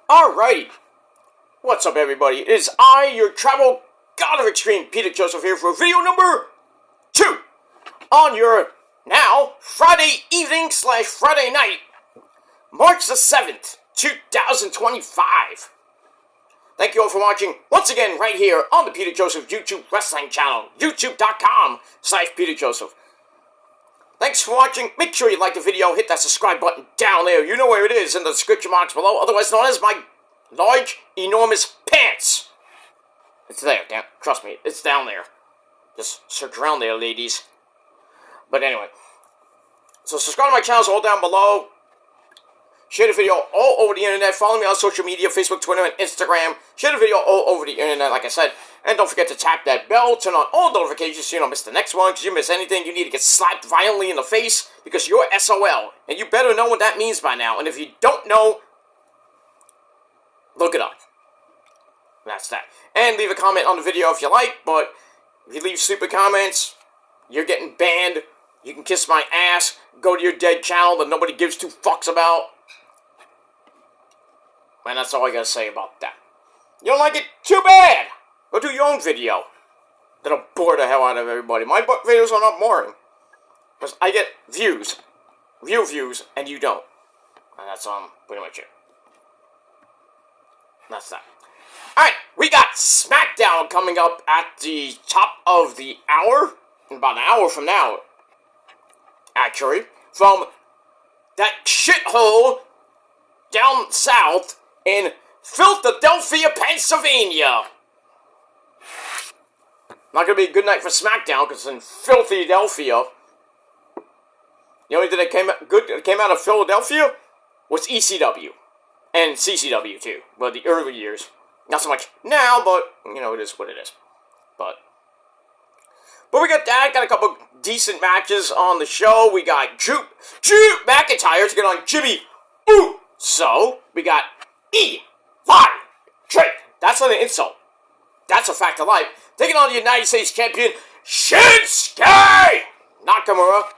Alrighty, what's up everybody? It is I, your travel god of extreme, Peter Joseph here for video number 2 on your now Friday evening / Friday night, March the 7th, 2025. Thank you all for watching once again right here on the Peter Joseph YouTube Wrestling channel, youtube.com/Peter Joseph. Thanks for watching. Make sure you like the video, hit that subscribe button down there. You know where it is in the description box below, otherwise known as my large, enormous pants. It's there, trust me, it's down there. Just search around there, ladies. But anyway, so subscribe to my channels all down below. Share the video all over the internet. Follow me on social media, Facebook, Twitter, and Instagram. Share the video all over the internet, like I said. And don't forget to tap that bell, turn on all notifications so you don't miss the next one. Because you miss anything, you need to get slapped violently in the face because you're SOL. And you better know what that means by now. And if you don't know, look it up. That's that. And leave a comment on the video if you like. But if you leave stupid comments, you're getting banned. You can kiss my ass. Go to your dead channel that nobody gives two fucks about. And that's all I gotta say about that. You don't like it? Too bad! Go do your own video. That'll bore the hell out of everybody. My videos are not boring. Because I get views. Real views, and you don't. And that's pretty much it. That's that. Alright, we got SmackDown coming up at the top of the hour. In about an hour from now. Actually. From that shithole down south in Philadelphia, Pennsylvania. Not gonna be a good night for SmackDown because it's in Philadelphia. The only thing that came out of Philadelphia was ECW and CCW too. Well, the early years, not so much now, but you know it is what it is. But we got that. Got a couple decent matches on the show. We got Drew McIntyre to get on Jimmy Uso. We got Eli Drake. That's not an insult. That's a fact of life. Taking on the United States champion, Shinsuke Nakamura.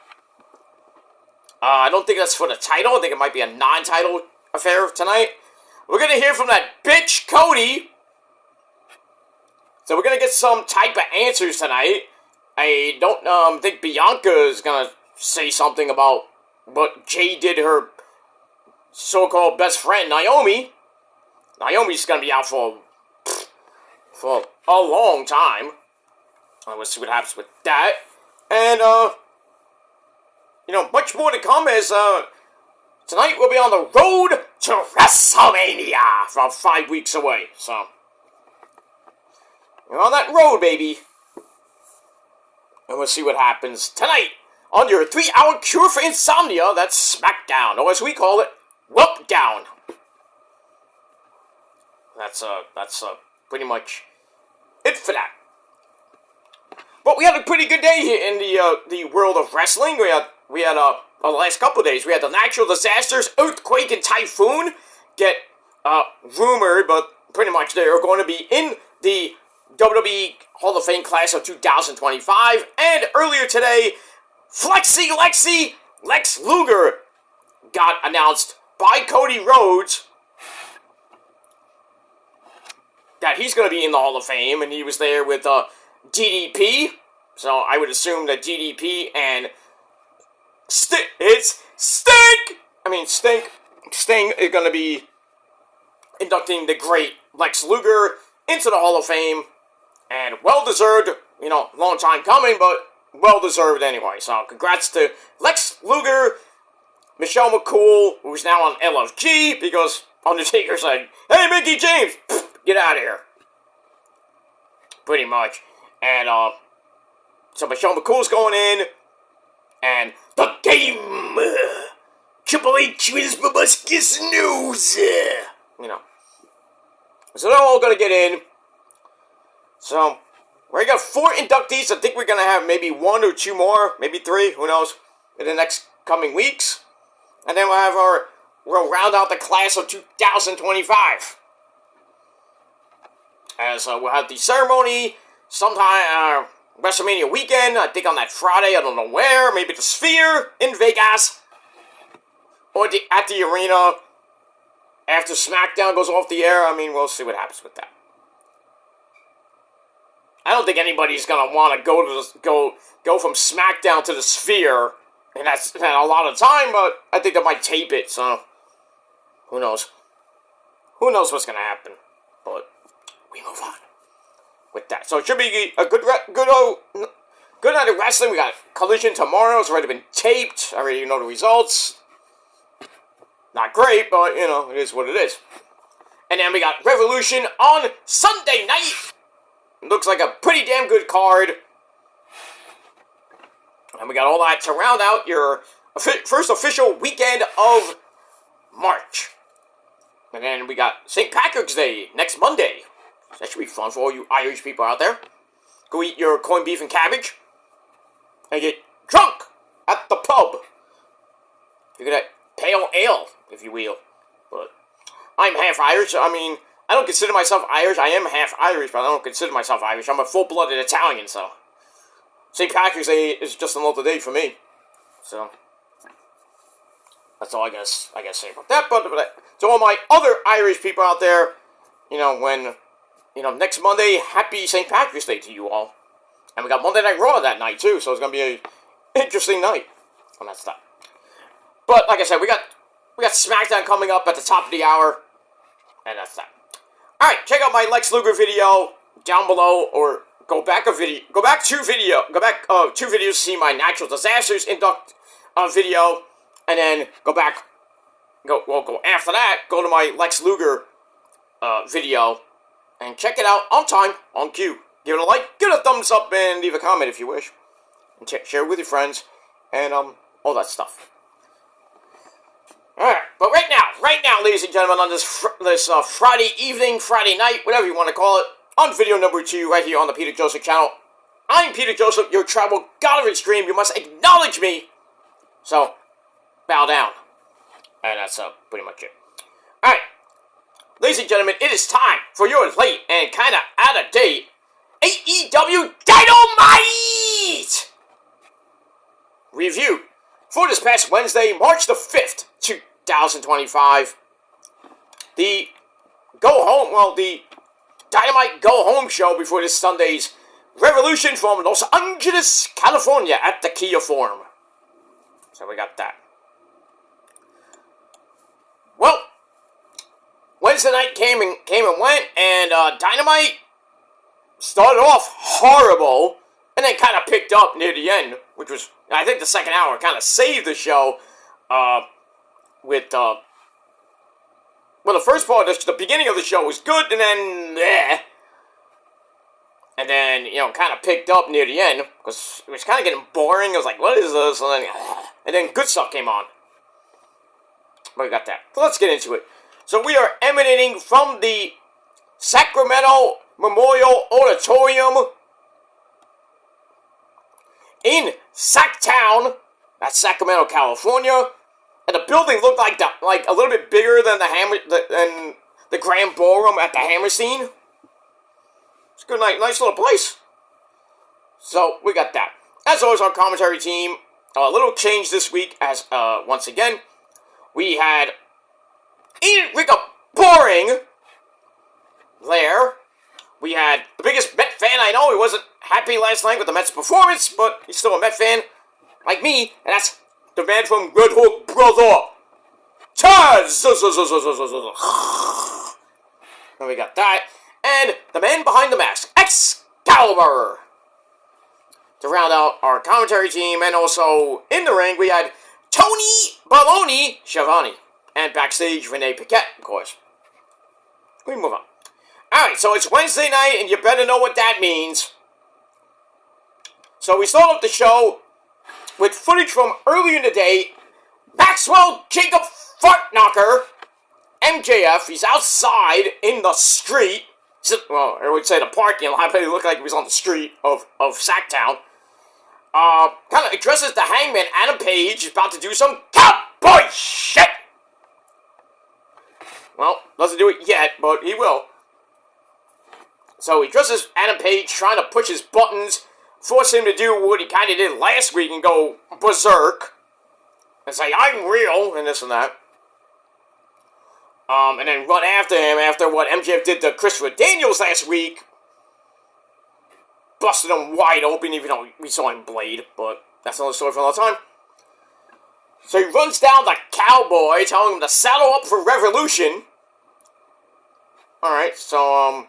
I don't think that's for the title. I think it might be a non-title affair tonight. We're going to hear from that bitch, Cody. So we're going to get some type of answers tonight. I don't think Bianca is going to say something about what Jay did to her so-called best friend, Naomi. Naomi's going to be out for a long time. We'll see what happens with that. And, much more to come is, tonight we'll be on the road to WrestleMania from 5 weeks away. So, we're on that road, baby. And we'll see what happens tonight on your 3-hour cure for insomnia. That's SmackDown, or as we call it, Whelp Down. That's pretty much it for that. But we had a pretty good day here in the world of wrestling. We had the last couple of days, we had the natural disasters, earthquake and typhoon get rumored, but pretty much they are going to be in the WWE Hall of Fame class of 2025. And earlier today, Lex Luger got announced by Cody Rhodes that he's going to be in the Hall of Fame, and he was there with DDP. So I would assume that DDP and Sting is going to be inducting the great Lex Luger into the Hall of Fame. And well-deserved, long time coming, but well-deserved anyway. So congrats to Lex Luger, Michelle McCool, who's now on LFG, because Undertaker said, "Hey, Mickey James, get out of here." Pretty much. And, so Michelle McCool's going in, and the game, Triple H with his proboscis nose, So they're all gonna get in. So, we got 4 inductees. I think we're gonna have maybe 1 or 2 more, maybe 3, who knows, in the next coming weeks. And then we'll round out the class of 2025. As we'll have the ceremony sometime WrestleMania weekend, I think on that Friday, I don't know where, maybe the Sphere in Vegas, or at the arena, after SmackDown goes off the air, I mean, we'll see what happens with that. I don't think anybody's gonna want to go from SmackDown to the Sphere, and that's a lot of time. But I think they might tape it, so who knows? Who knows what's gonna happen? But we move on with that. So it should be a good night of wrestling. We got Collision tomorrow. It's already been taped. I already know the results. Not great, but you know, it is what it is. And then we got Revolution on Sunday night. Looks like a pretty damn good card. And we got all that to round out your first official weekend of March. And then we got St. Patrick's Day next Monday. That should be fun for all you Irish people out there. Go eat your corned beef and cabbage. And get drunk at the pub. You get a pale ale, if you will. But I'm half Irish. I mean, I don't consider myself Irish. I am half Irish, but I don't consider myself Irish. I'm a full-blooded Italian, so St. Patrick's Day is just another day for me. So that's all I gotta say about that. But to all my other Irish people out there, next Monday, happy St. Patrick's Day to you all. And we got Monday Night Raw that night too, so it's gonna be an interesting night on that stuff. But like I said, we got SmackDown coming up at the top of the hour, and that's that. All right, check out my Lex Luger video down below, or go back 2 videos to see my Natural Disasters Induct video, and then go after that, go to my Lex Luger video, and check it out on time, on cue. Give it a like, give it a thumbs up, and leave a comment if you wish, and share it with your friends, and all that stuff. Alright, but right now, ladies and gentlemen, on this Friday evening, Friday night, whatever you want to call it, on video number 2, right here on the Peter Joseph channel, I'm Peter Joseph, your travel god of extreme. You must acknowledge me, so bow down. And that's pretty much it. Alright, ladies and gentlemen, it is time for your late and kind of out-of-date AEW Dynamite review for this past Wednesday, March the 5th, 2025. The Dynamite Go Home show before this Sunday's Revolution from Los Angeles, California at the Kia Forum. So we got that. Well, Wednesday night came and went, and Dynamite started off horrible, and then kind of picked up near the end, which was, I think the second hour kind of saved the show, the first part, the beginning of the show was good, and then, and then, kind of picked up near the end, because it was kind of getting boring. It was like, what is this? And then good stuff came on. But we got that. So let's get into it. So we are emanating from the Sacramento Memorial Auditorium in Sacktown, that's Sacramento, California, and the building looked like a little bit bigger than the Grand Ballroom at the Hammerstein. It's a good, nice little place. So we got that. As always, our commentary team, a little change this week. As once again, we had Ian Rica Boring there. We had the biggest Met fan I know. He wasn't happy last night with the Mets' performance, but he's still a Met fan, like me, and that's the man from Red Hook Brother, Taz! And we got that. And the man behind the mask, Excalibur! To round out our commentary team, and also in the ring, we had Tony Baloney Schiavone. And backstage, Renee Paquette, of course. We move on. Alright, so it's Wednesday night, and you better know what that means. So we start off the show with footage from earlier in the day. Maxwell Jacob Fartknocker, MJF, he's outside in the street. Well, I would say the parking lot, but it looked like he was on the street of Sacktown. Kind of addresses the Hangman, Adam Page, is about to do some cowboy shit. Well, doesn't do it yet, but he will. So he addresses Adam Page, trying to push his buttons, force him to do what he kind of did last week and go berserk. And say, I'm real, and this and that. and then run after him after what MJF did to Christopher Daniels last week. Busted him wide open, even though we saw him blade, but that's another story for another time. So he runs down the Cowboy, telling him to saddle up for Revolution. Alright, so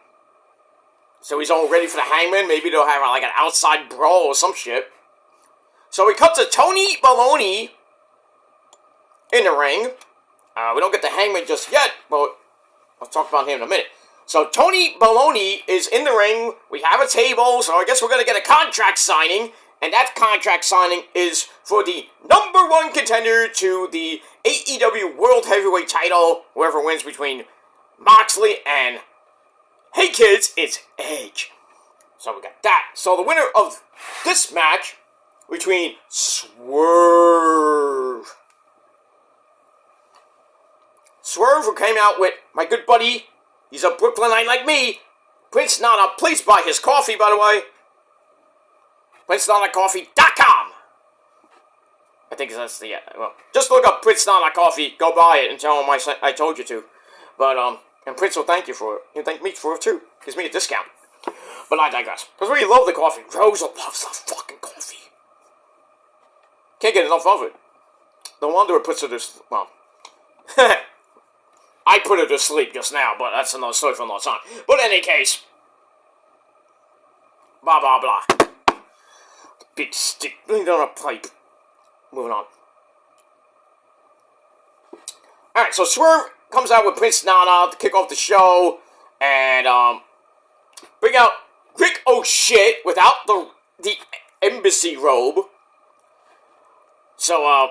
he's all ready for the Hangman. Maybe they'll have like an outside brawl or some shit. So we cut to Tony Baloney in the ring. We don't get the Hangman just yet, but I'll talk about him in a minute. So Tony Baloney is in the ring. We have a table, so I guess we're going to get a contract signing. And that contract signing is for the #1 contender to the AEW World Heavyweight title. Whoever wins between Moxley and, hey kids, it's Edge. So we got that. So the winner of this match between Swerve, who came out with my good buddy, he's a Brooklynite like me, Prince Nana. Please buy his coffee, by the way. PrinceNanaCoffee.com. I think that's the, well, just look up Prince Nana Coffee, go buy it, and tell him I told you to. But, and Prince will thank you for it. He'll thank me for it, too. Gives me a discount. But I digress. Because we love the coffee. Rosa loves the fucking coffee. Can't get enough of it. No wonder it puts her to sleep. Well, I put her to sleep just now, but that's another story for another time. But in any case, blah, blah, blah. The big stick leaned on a pipe. Moving on. Alright, so Swerve comes out with Prince Nana to kick off the show, and, bring out Rick O'Shit without the embassy robe. So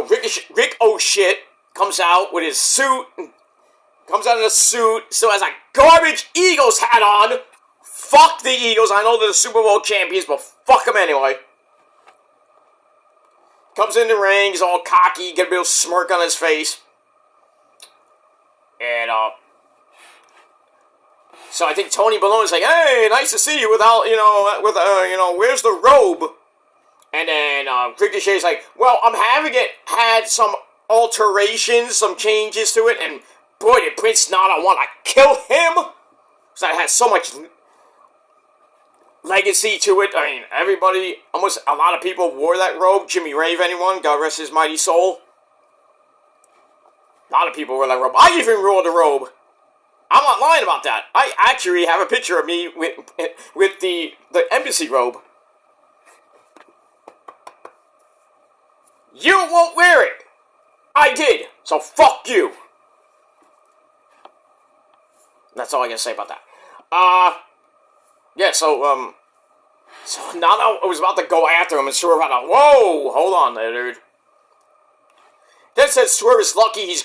Rick O'Shit comes out with his suit, comes out in a suit, still has a garbage Eagles hat on. Fuck the Eagles, I know they're the Super Bowl champions, but fuck them anyway. Comes in the ring, he's all cocky, get a little smirk on his face. And, so I think Tony Baloney's like, hey, nice to see you without, where's the robe? And then, Ricochet's like, well, I'm having it had some alterations, some changes to it, and boy, did Prince Nana want to kill him! Because it had so much legacy to it. I mean, everybody, almost a lot of people wore that robe. Jimmy Rave, anyone? God rest his mighty soul. A lot of people wore that robe. I even wore the robe. I'm not lying about that. I actually have a picture of me with the embassy robe. You won't wear it. I did. So fuck you. That's all I gotta say about that. Yeah, so Nana was about to go after him and Swerve had a, whoa, hold on there, dude. Then said Swerve is lucky he's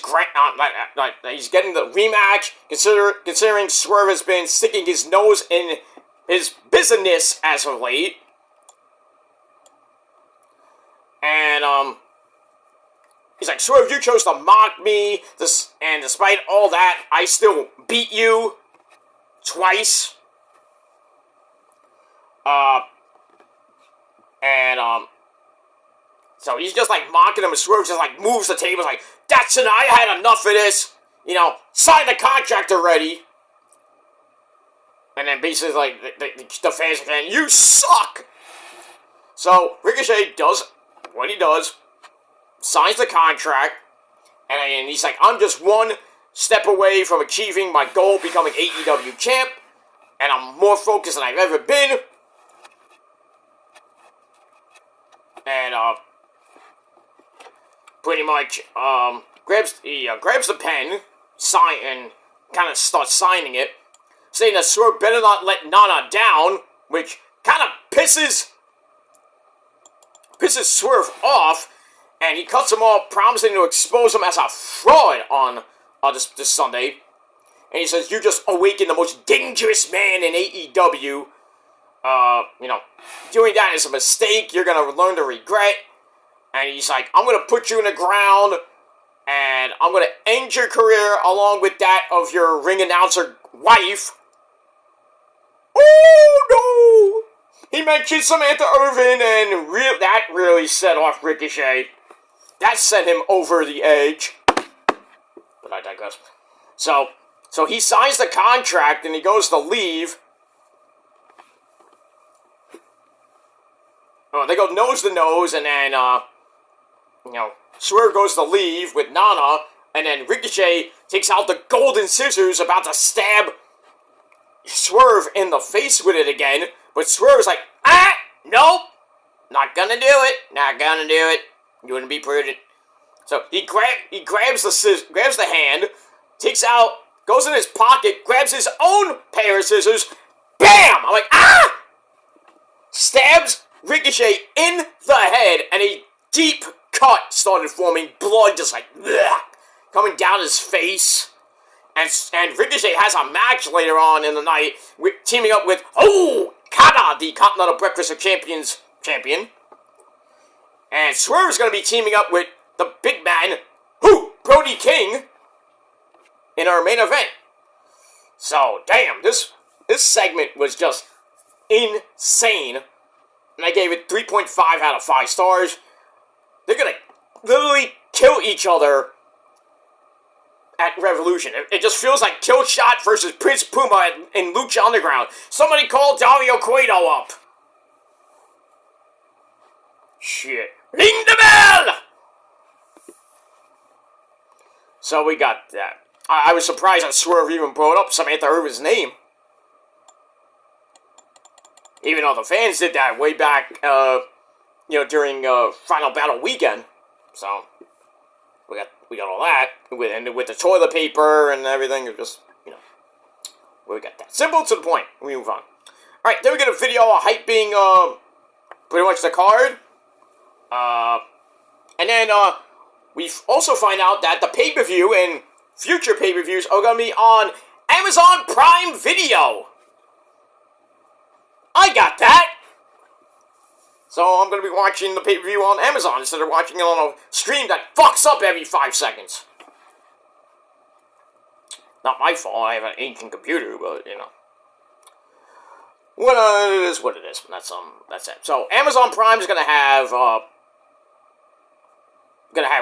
he's getting the rematch, considering Swerve has been sticking his nose in his business as of late. And, he's like, Swerve, you chose to mock me, and despite all that, I still beat you twice. So he's just, like, mocking him, and Swerve just, like, moves the table, like, that's enough, I had enough of this, sign the contract already. And then basically, like, the fans are saying, you suck! So, Ricochet does what he does, signs the contract, and he's like, I'm just one step away from achieving my goal, becoming AEW champ, and I'm more focused than I've ever been. And, pretty much, grabs the pen, and kind of starts signing it, saying that Swerve better not let Nana down, which kind of pisses Swerve off, and he cuts him off, promising to expose him as a fraud on this Sunday. And he says, you just awakened the most dangerous man in AEW. Doing that is a mistake. You're going to learn to regret. And he's like, I'm going to put you in the ground, and I'm going to end your career along with that of your ring announcer wife. Oh, no! He mentioned Samantha Irvin, and that really set off Ricochet. That sent him over the edge. but I digress. So he signs the contract and he goes to leave. Oh, they go nose to nose, and then, Swerve goes to leave with Nana, and then Ricochet takes out the golden scissors, about to stab Swerve in the face with it again, but Swerve's like, nope, not gonna do it, you wouldn't be prudent. So he grabs the hand, takes out, goes in his pocket, grabs his own pair of scissors, BAM! I'm like, stabs Ricochet in the head, and a deep cut started forming, blood just like, coming down his face. And Ricochet has a match later on in the night, teaming up with Okada, the Continental Breakfast of Champions champion. And Swerve is going to be teaming up with the big man, Brody King, in our main event. So, damn, this segment was just insane. And I gave it 3.5 out of 5 stars. They're going to literally kill each other at Revolution. It just feels like Killshot versus Prince Puma in Lucha Underground. Somebody call Dario Cueto up. Shit. Ring the bell! So we got that. I was surprised that Swerve even brought up Samantha Irvin's name. Even though the fans did that way back, during Final Battle weekend. So, we got all that. With the toilet paper and everything, it just, we got that. Simple to the point. We move on. Alright, then we get a video hyping, pretty much the card. And then, we also find out that the pay-per-view and future pay-per-views are going to be on Amazon Prime Video. I got that! So I'm going to be watching the pay-per-view on Amazon instead of watching it on a stream that fucks up every 5 seconds. Not my fault, I have an ancient computer, but, Well, it is what it is. That's it. So Amazon Prime is going to have,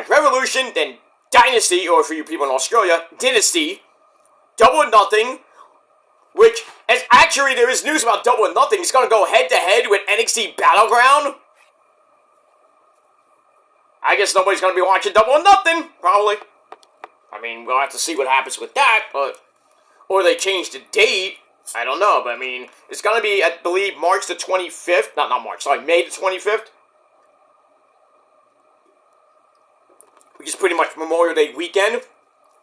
Revolution, then Dynasty, or for you people in Australia, Dynasty, Double or Nothing, which, as actually there is news about Double or Nothing. It's going to go head-to-head with NXT Battleground. I guess nobody's going to be watching Double or Nothing, probably. I mean, we'll have to see what happens with that, but... Or they change the date. I don't know, but I mean, it's going to be, I believe, March the 25th. May the 25th. Which is pretty much Memorial Day weekend.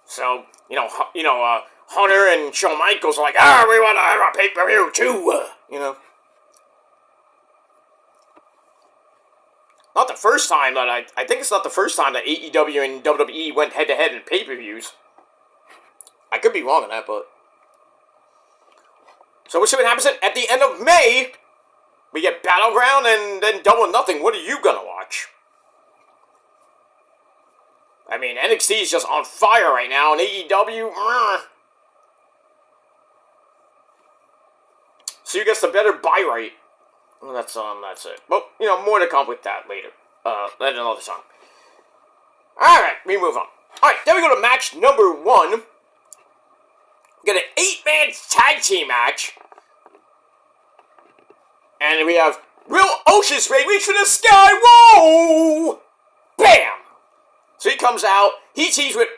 So, Hunter and Shawn Michaels are like, we want to have a pay-per-view too, Not the first time that I think it's not the first time that AEW and WWE went head-to-head in pay-per-views. I could be wrong on that, but... So we'll see what happens at the end of May. We get Battleground and then Double or Nothing. What are you gonna watch? I mean, NXT is just on fire right now, and AEW... So you get the better buy rate. Well, that's it. But, more to come with that later. At another time. Alright, we move on. Alright, then we go to match number 1. We get an 8-man tag team match. And we have Will Ospreay reach for the sky. Whoa! Bam! So he comes out. He teams with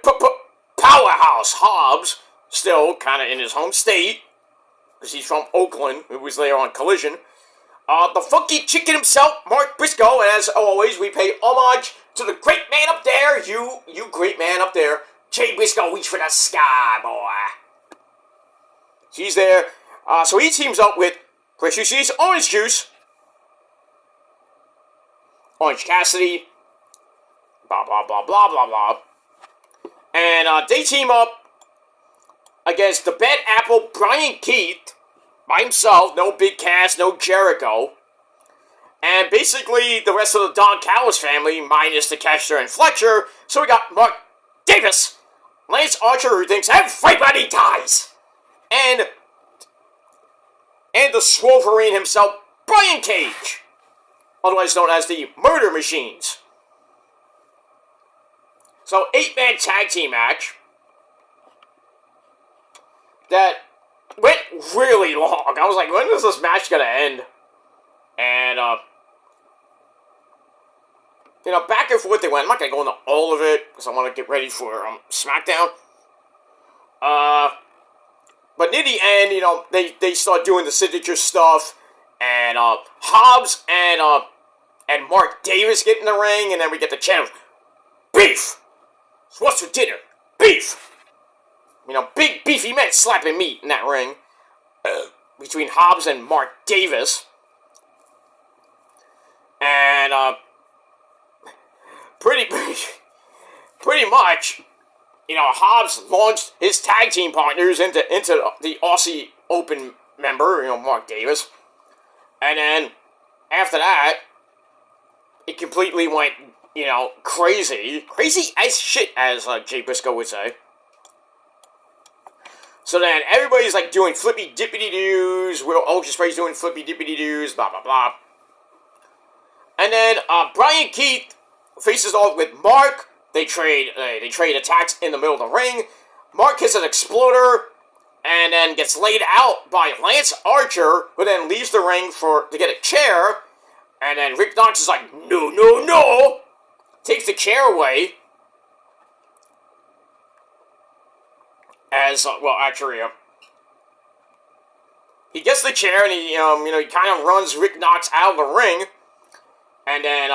Powerhouse Hobbs. Still kind of in his home state. Because he's from Oakland. He was there on Collision. The funky chicken himself, Mark Briscoe. And as always, we pay homage to the great man up there. You great man up there. Jay Briscoe, reach for the sky, boy. He's there. So he teams up with, of course, you see his Orange Juice. Orange Cassidy. Blah, blah, blah, blah, blah, blah. And they team up against the Bad Apple, Brian Keith, by himself. No Big Cass, no Jericho. And basically the rest of the Don Callis family, minus the Kester and Fletcher. So we got Mark Davis, Lance Archer, who thinks everybody dies. And the Swolverine himself, Brian Cage. Otherwise known as the Murder Machines. So, 8-man tag team match. that went really long. I was like, when is this match gonna end? And, you know, back and forth they went. I'm not gonna go into all of it, because I want to get ready for, SmackDown. But near the end, you know, they start doing the signature stuff, and, Hobbs and Mark Davis get in the ring, and then we get the chant of, beef! So what's for dinner? Beef! You know, big beefy men slapping meat in that ring. Between Hobbs and Mark Davis. And, pretty much, you know, Hobbs launched his tag team partners into the Aussie Open member, you know, Mark Davis. And then, after that, it completely went, you know, crazy. Crazy as shit, as Jay Briscoe would say. So then, everybody's, like, doing flippy-dippity-doos. Will Ospreay's doing flippy-dippity-doos, blah, blah, blah. And then, Brian Keith faces off with Mark. They trade attacks in the middle of the ring. Mark hits an exploder, and then gets laid out by Lance Archer, who then leaves the ring to get a chair. And then Rick Knox is like, no, no, no! Takes the chair away. As, well, actually, he gets the chair, and he, you know, he kind of runs Rick Knox out of the ring. And then,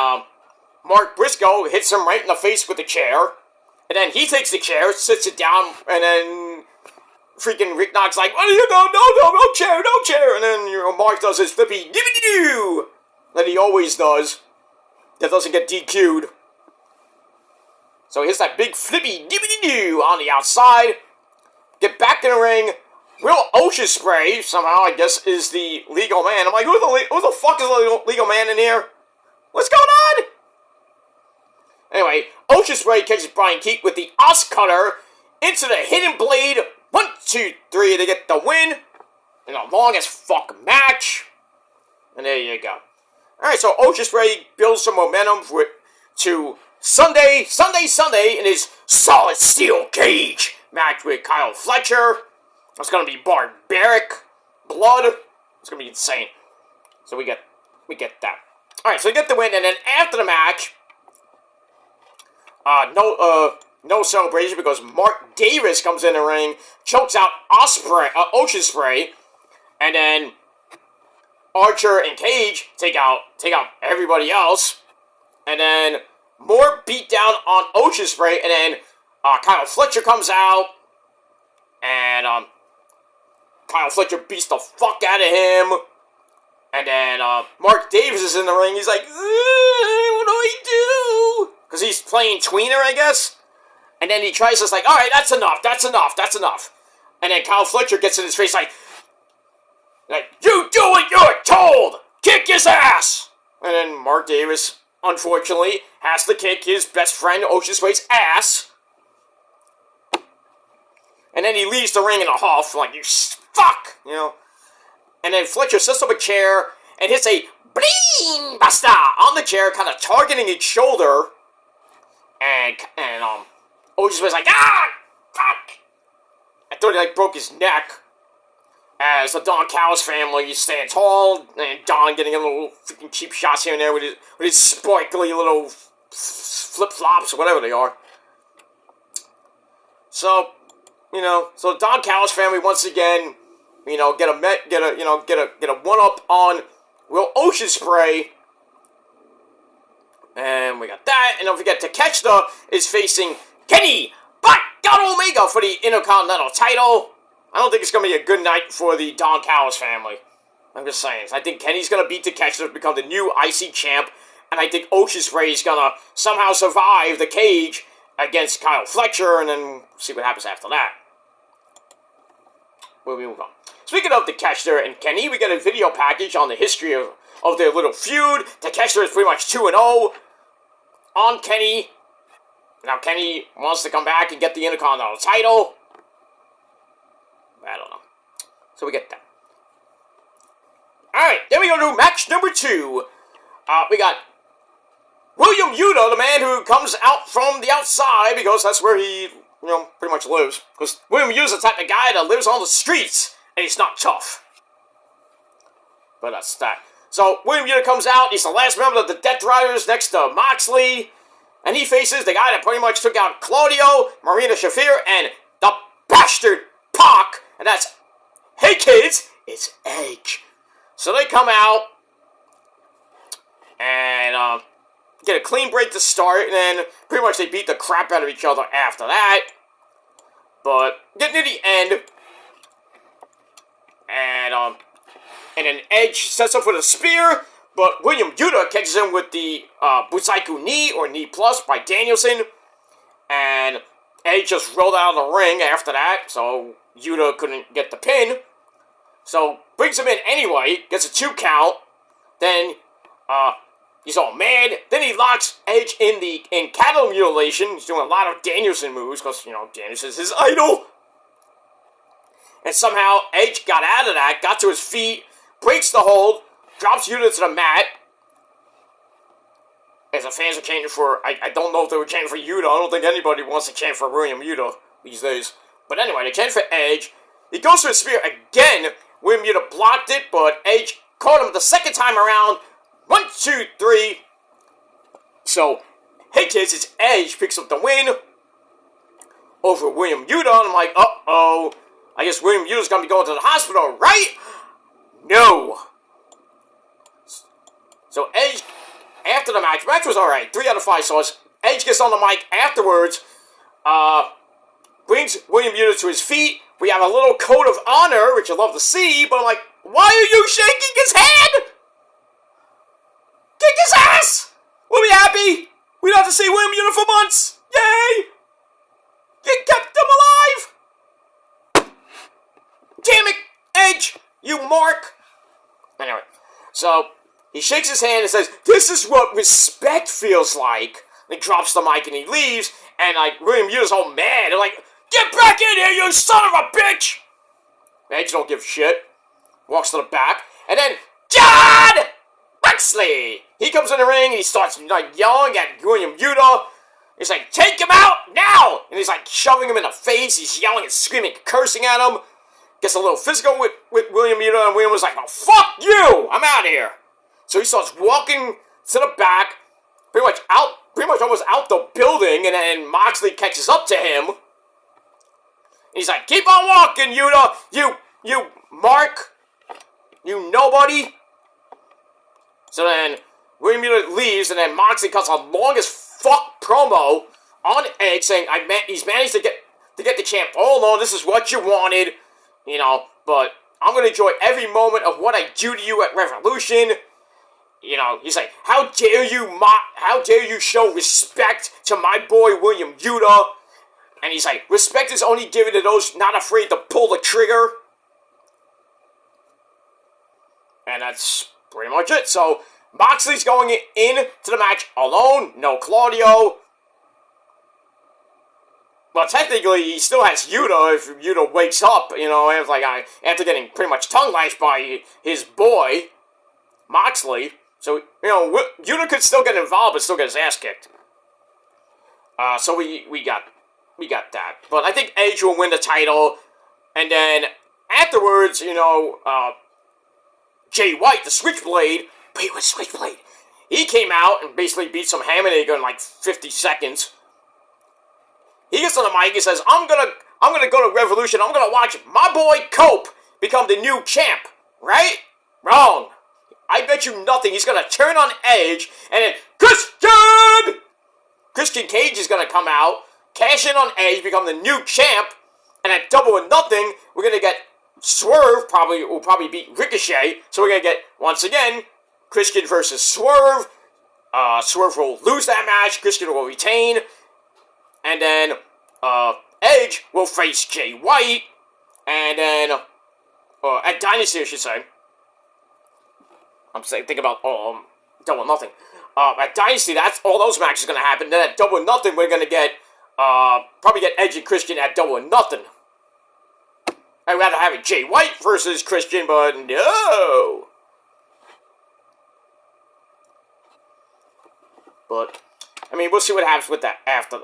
Mark Briscoe hits him right in the face with the chair. And then he takes the chair, sits it down, and then freaking Rick Knox like, what are you doing? No chair, no chair. And then, you know, Mark does his flippy dippity-doo that he always does. That doesn't get DQ'd. So here's that big flippy dippity-doo on the outside. Get back in the ring. Will Ospreay, somehow, I guess, is the legal man. I'm like, who the fuck is the legal man in here? What's going on? Anyway, Ospreay catches Brian Keith with the Os Cutter into the Hidden Blade. 1, 2, 3, they get the win in a long as fuck match. And there you go. Alright, so Ospreay builds some momentum to Sunday in his Solid Steel Cage match with Kyle Fletcher. It's gonna be barbaric. Blood. It's gonna be insane. So we get that. Alright, so we get the win, and then after the match, no celebration because Mark Davis comes in the ring, chokes out Ospreay, and then Archer and Cage take out everybody else, and then more beat down on Ospreay, and then Kyle Fletcher comes out, and Kyle Fletcher beats the fuck out of him. And then, Mark Davis is in the ring. He's like, what do I do? Because he's playing tweener, I guess. And then he tries to like, alright, that's enough. And then Kyle Fletcher gets in his face like, you do what you're told! Kick his ass! And then Mark Davis, unfortunately, has to kick his best friend Ospreay's ass. And then he leaves the ring in a huff, like, you fuck! You know? And then Fletcher sets up a chair and hits a bling basta on the chair, kind of targeting his shoulder. And Otis was like, fuck! I thought he broke his neck. As the Don Callis family stand tall, and Don getting a little freaking cheap shots here and there with his sparkly little flip flops or whatever they are. So, you know, so the Don Callis family once again, you know, get a one up on Will Ospreay, and we got that. And don't forget, Takeshita is facing Kenny Black God Omega for the Intercontinental title. I don't think it's gonna be a good night for the Don Callis family. I'm just saying. I think Kenny's gonna beat Takeshita to become the new IC champ, and I think Ospreay is gonna somehow survive the cage against Kyle Fletcher, and then see what happens after that. We'll move on. Speaking of Takeshita and Kenny, we get a video package on the history of their little feud. Takeshita is pretty much 2-0 on Kenny. Now Kenny wants to come back and get the Intercontinental title. I don't know. So we get that. Alright, then we go to match number 2. We got William Yuta, the man who comes out from the outside, because that's where he pretty much lives. Because William Uta's the type of guy that lives on the streets, and he's not tough. But that's that. So, William Uta comes out, he's the last member of the Death Riders next to Moxley, and he faces the guy that pretty much took out Claudio, Marina Shafir, and the bastard Pac, and that's, hey kids, it's Edge. So they come out, and get a clean break to start, and then pretty much they beat the crap out of each other after that. But getting to the end, and then Edge sets up with a spear, but William Uta catches him with the Busaiku knee, or knee plus, by Danielson, and Edge just rolled out of the ring after that, so Uta couldn't get the pin. So brings him in anyway, gets a 2 count, then he's all mad. Then he locks Edge in cattle mutilation. He's doing a lot of Danielson moves because, Danielson's his idol. And somehow Edge got out of that, got to his feet, breaks the hold, drops Uta to the mat. As the fans are chanting for, I don't know if they were chanting for Uta. I don't think anybody wants to chant for William Uta these days. But anyway, they chant for Edge. He goes for a spear again. William Uta blocked it, but Edge caught him the second time around. 1, 2, 3. So, hey kids, it's Edge picks up the win over William Uta. And I'm like, uh-oh. I guess William Uta's gonna be going to the hospital, right? No. So Edge, after the match was alright. 3 out of 5 stars. Edge gets on the mic afterwards, brings William Uta to his feet. We have a little code of honor, which I love to see, but I'm like, why are you shaking his hand? Kick his ass! We'll be happy! We don't have to see William Uta for months! Yay! You kept him alive! Damn it, Edge! You mark! Anyway, so he shakes his hand and says, this is what respect feels like. And he drops the mic and he leaves, and William Uta's all mad. They're like, get back in here, you son of a bitch! Edge don't give a shit. Walks to the back, and then, John Moxley! He comes in the ring and he starts yelling at William Uta. He's like, take him out now! And he's shoving him in the face. He's yelling and screaming, cursing at him. Gets a little physical with William Uta, and William was like, oh, fuck you! I'm out of here! So he starts walking to the back, pretty much almost out the building, and then Moxley catches up to him. And he's like, keep on walking, Uta! You mark! You nobody! So then, William Uta leaves, and then Moxley cuts a long as fuck promo on Edge, saying, he's managed to get the champ all alone, this is what you wanted, but I'm gonna enjoy every moment of what I do to you at Revolution. He's like, how dare you show respect to my boy William Uta? And he's like, respect is only given to those not afraid to pull the trigger. And that's pretty much it. So, Moxley's going in to the match alone. No Claudio. Well, technically, he still has Uta if Uta wakes up, after getting pretty much tongue-lashed by his boy, Moxley. So, Uta could still get involved, but still get his ass kicked. So we got that. But I think Edge will win the title, and then afterwards, Jay White, the Switchblade, he came out and basically beat some Hammerneger in 50 seconds. He gets on the mic and says, I'm gonna go to Revolution, I'm gonna watch my boy Cope become the new champ, right? Wrong. I bet you nothing. He's gonna turn on Edge, and then Christian Cage is gonna come out, cash in on Edge, become the new champ, and at Double or Nothing, we're gonna get Swerve will probably beat Ricochet, so we're gonna get, once again, Christian versus Swerve. Swerve will lose that match, Christian will retain, and then Edge will face Jay White, and then at Dynasty, I should say. I'm thinking about Double or Nothing. At Dynasty, that's all those matches are gonna happen. Then at Double or Nothing, we're gonna get probably get Edge and Christian at Double or Nothing. I'd rather have it Jay White versus Christian, but no. But I mean, we'll see what happens with that after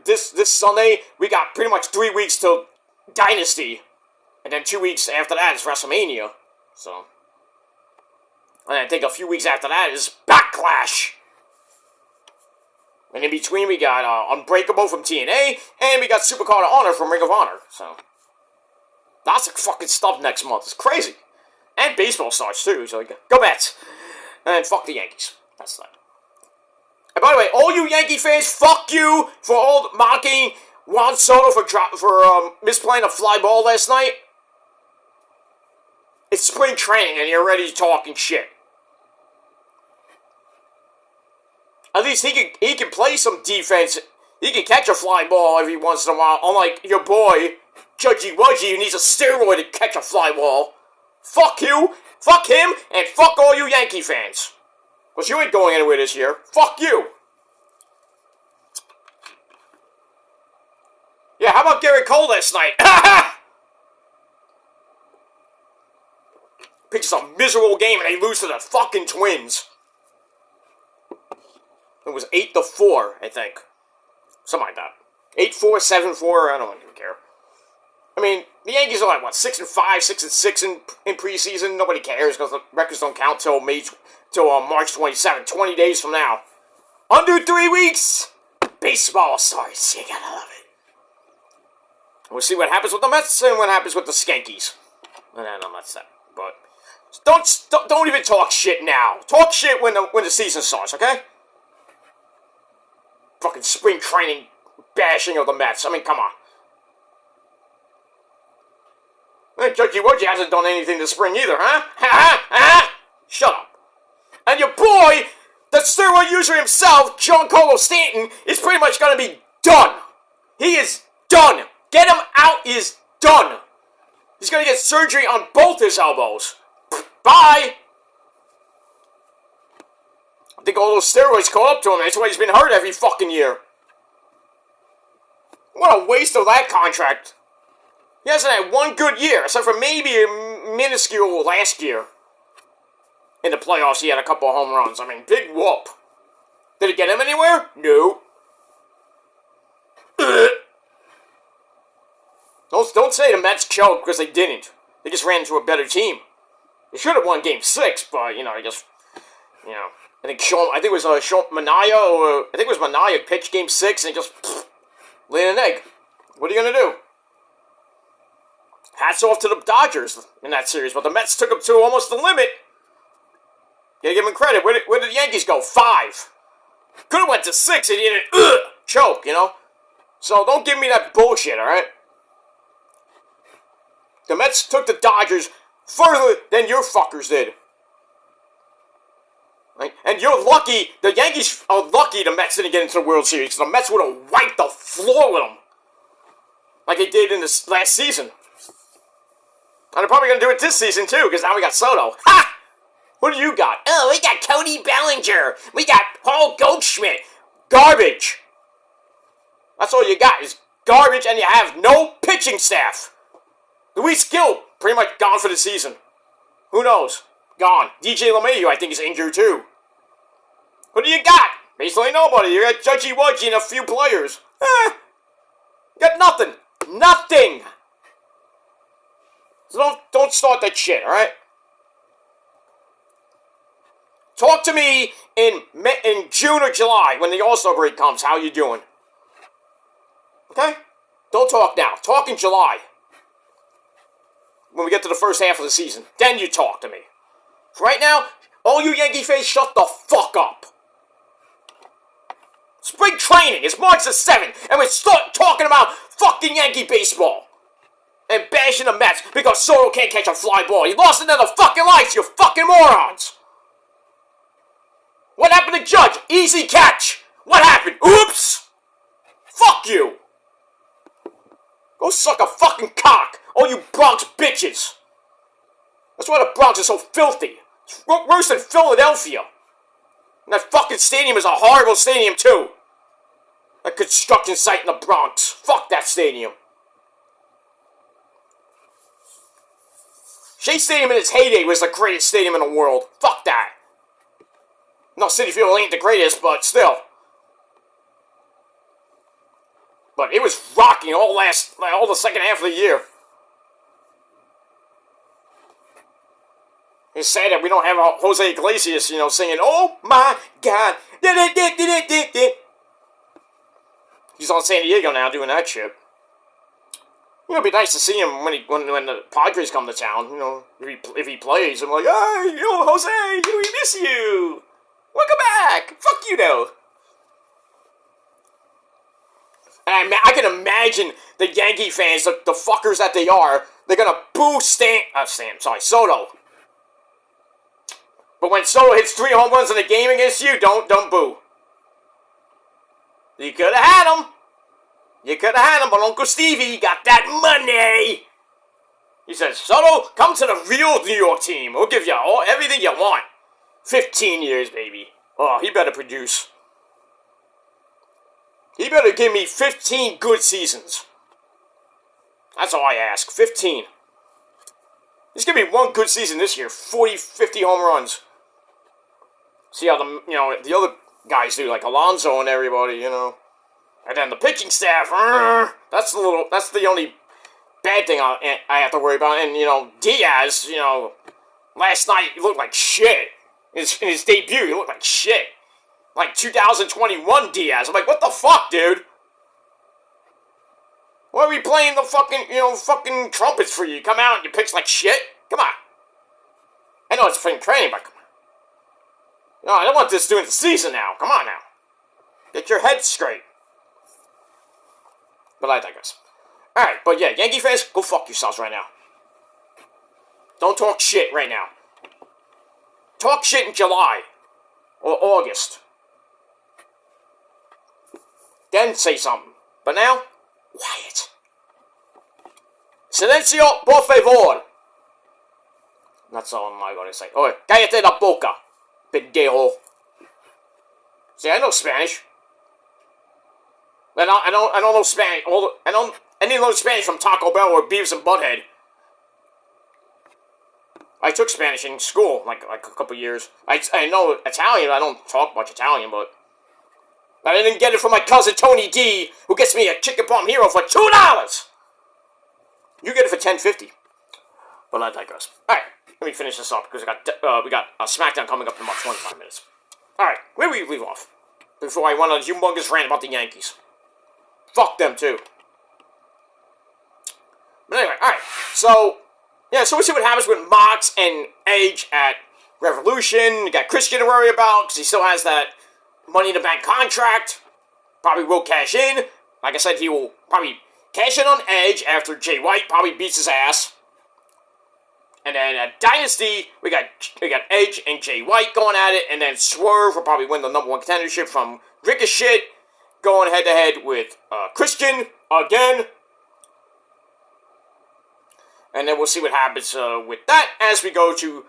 this Sunday, we got pretty much 3 weeks till Dynasty, and then 2 weeks after that is WrestleMania. So, and I think a few weeks after that is Backlash. And in between, we got Unbreakable from TNA, and we got Supercard of Honor from Ring of Honor. So, lots of fucking stuff next month. It's crazy. And baseball starts too, so go Mets. And fuck the Yankees. That's that. And by the way, all you Yankee fans, fuck you for all mocking Juan Soto for misplaying a fly ball last night. It's spring training and you're already talking shit. At least he can play some defense. He can catch a fly ball every once in a while, unlike your boy, Judgy Wudgy, who needs a steroid to catch a fly ball. Fuck you, fuck him, and fuck all you Yankee fans. Because you ain't going anywhere this year. Fuck you. Yeah, how about Garrett Cole last night? Pitches a miserable game and they lose to the fucking Twins. It was 8-4, I think. Something like that. 8-4, 7-4, I don't even care. I mean, the Yankees are like, what, 6-5, 6-6 in preseason? Nobody cares because the records don't count till March 27, 20 days from now. Under 3 weeks, baseball starts. You gotta love it. We'll see what happens with the Mets and what happens with the Skankies. And then that's that. But don't even talk shit now. Talk shit when the season starts, okay? Fucking spring training bashing of the Mets. I mean, come on. Judgy Wudgy hasn't done anything this spring either, huh? Shut up. And your boy, the steroid user himself, Giancarlo Stanton, is pretty much going to be done. He is done. Get him out is done. He's going to get surgery on both his elbows. Bye. I think all those steroids caught up to him. That's why he's been hurt every fucking year. What a waste of that contract. He hasn't had one good year, except for maybe a minuscule last year. In the playoffs, he had a couple of home runs. I mean, big whoop. Did it get him anywhere? No. Don't say the Mets choked because they didn't. They just ran into a better team. They should have won Game 6, but, I think it was Manaea pitched Game 6 and just laid an egg. What are you going to do? Hats off to the Dodgers in that series, but the Mets took them to almost the limit. Gotta give them credit. Where did the Yankees go? 5. Could have went to 6 and you didn't choke, So don't give me that bullshit, alright? The Mets took the Dodgers further than your fuckers did. Right? And you're lucky, the Yankees are lucky the Mets didn't get into the World Series, because the Mets would have wiped the floor with them. Like they did in this last season. And they're probably going to do it this season, too, because now we got Soto. Ha! What do you got? Oh, we got Cody Bellinger. We got Paul Goldschmidt. Garbage. That's all you got is garbage, and you have no pitching staff. Luis Gil, pretty much gone for the season. Who knows? Gone. DJ LeMahieu, I think, is injured, too. What do you got? Basically nobody. You got Judgy Wudgy and a few players. You got nothing. Nothing. So don't start that shit, alright? Talk to me in June or July when the All-Star break comes. How you doing? Okay? Don't talk now. Talk in July. When we get to the first half of the season. Then you talk to me. For right now, all you Yankee fans, shut the fuck up. Spring training is March the 7th, and we start talking about fucking Yankee baseball. And bashing the Mets because Soto can't catch a fly ball. He lost another fucking lights, you fucking morons. What happened to Judge? Easy catch. What happened? Oops. Fuck you. Go suck a fucking cock, all you Bronx bitches. That's why the Bronx is so filthy. It's worse than Philadelphia. And that fucking stadium is a horrible stadium, too. That construction site in the Bronx. Fuck that stadium. Shea Stadium in its heyday was the greatest stadium in the world. Fuck that. No, Citi Field ain't the greatest, but still. But it was rocking all the second half of the year. It's sad that we don't have Jose Iglesias, singing, "Oh my God." He's on San Diego now doing that shit. It'd be nice to see him when the Padres come to town. If he plays, I'm like, "Hey, Jose, we miss you. Welcome back. Fuck you, though." And I can imagine the Yankee fans, the fuckers that they are, they're gonna boo Soto. But when Soto hits 3 home runs in a game against you, don't boo. You could have had him. But Uncle Stevie got that money. He says, "Soto, come to the real New York team. We'll give you everything you want. 15 years, baby." Oh, he better produce. He better give me 15 good seasons. That's all I ask. 15. Just give me one good season this year. 40, 50 home runs. See how the other guys do, like Alonso and everybody, And then the pitching staff, that's the only bad thing I have to worry about. And, Diaz, last night he looked like shit. In his debut, he looked like shit. Like 2021 Diaz. I'm like, what the fuck, dude? Why are we playing the fucking trumpets for you? Come out and you pitch like shit? Come on. I know it's spring training, but come on. No, I don't want this during the season now. Come on now. Get your head straight. But I digress. Alright, but yeah, Yankee fans, go fuck yourselves right now. Don't talk shit right now. Talk shit in July. Or August. Then say something. But now, quiet. Silencio, por favor. That's all I'm going to say. Oye, cállate la boca, pendejo. See, I know Spanish. I don't know Spanish. I didn't learn Spanish from Taco Bell or Beavis and Butthead. I took Spanish in school, like a couple years. I know Italian. I don't talk much Italian, but I didn't get it from my cousin Tony D, who gets me a chicken palm hero for $2. You get it for $10.50. But I digress. All right, let me finish this up because we got a SmackDown coming up in about 25 minutes. All right, where do we leave off? Before I went on a humongous rant about the Yankees. Fuck them too. But anyway, all right. So we'll see what happens with Mox and Edge at Revolution. You got Christian to worry about because he still has that Money in the Bank contract. Probably will cash in. Like I said, he will probably cash in on Edge after Jay White probably beats his ass. And then at Dynasty, we got Edge and Jay White going at it, and then Swerve will probably win the number 1 contendership from Ricochet, going head to head with Christian again. And then we'll see what happens with that as we go to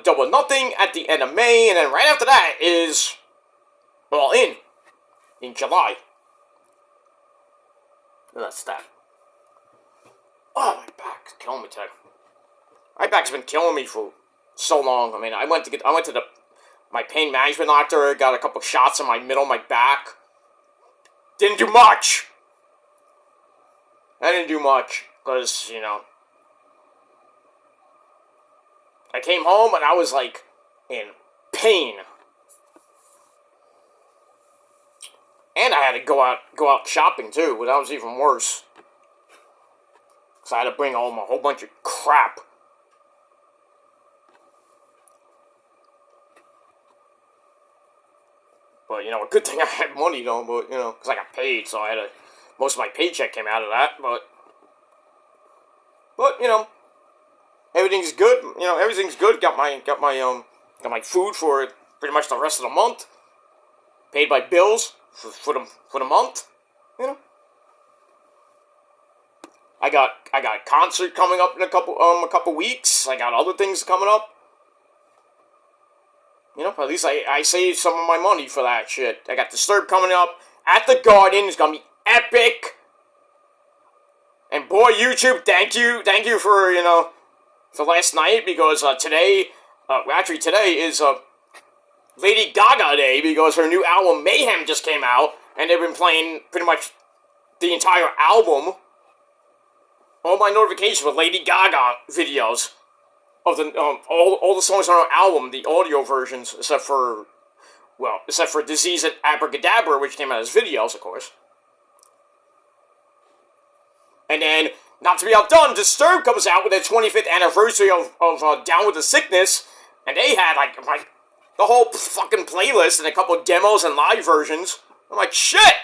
Double or Nothing at the end of May, and then right after that is All In July. And that's that. Oh, my back's killing me today. My back's been killing me for so long. I mean, I went to my pain management doctor, got a couple shots in my middle of my back. Didn't do much. I didn't do much, because, I came home and I was, like, in pain. And I had to go out shopping, too, but that was even worse. Because I had to bring home a whole bunch of crap. But, a good thing I had money, though, but, because I got paid, so most of my paycheck came out of that, but, everything's good, everything's good, got my food for pretty much the rest of the month, paid my bills for the month, I got a concert coming up in a couple weeks, I got other things coming up, at least I saved some of my money for that shit. I got Disturbed coming up at the Garden, it's gonna be epic. And boy, YouTube, thank you for, for last night, because today Actually, today is Lady Gaga Day because her new album Mayhem just came out, and they've been playing pretty much the entire album. All my notifications with Lady Gaga videos of the all the songs on her album, the audio versions, except for Disease at Abracadabra, which came out as videos, of course. And then, not to be outdone, Disturbed comes out with their 25th anniversary of Down with the Sickness, and they had like the whole fucking playlist and a couple of demos and live versions. I'm like, shit!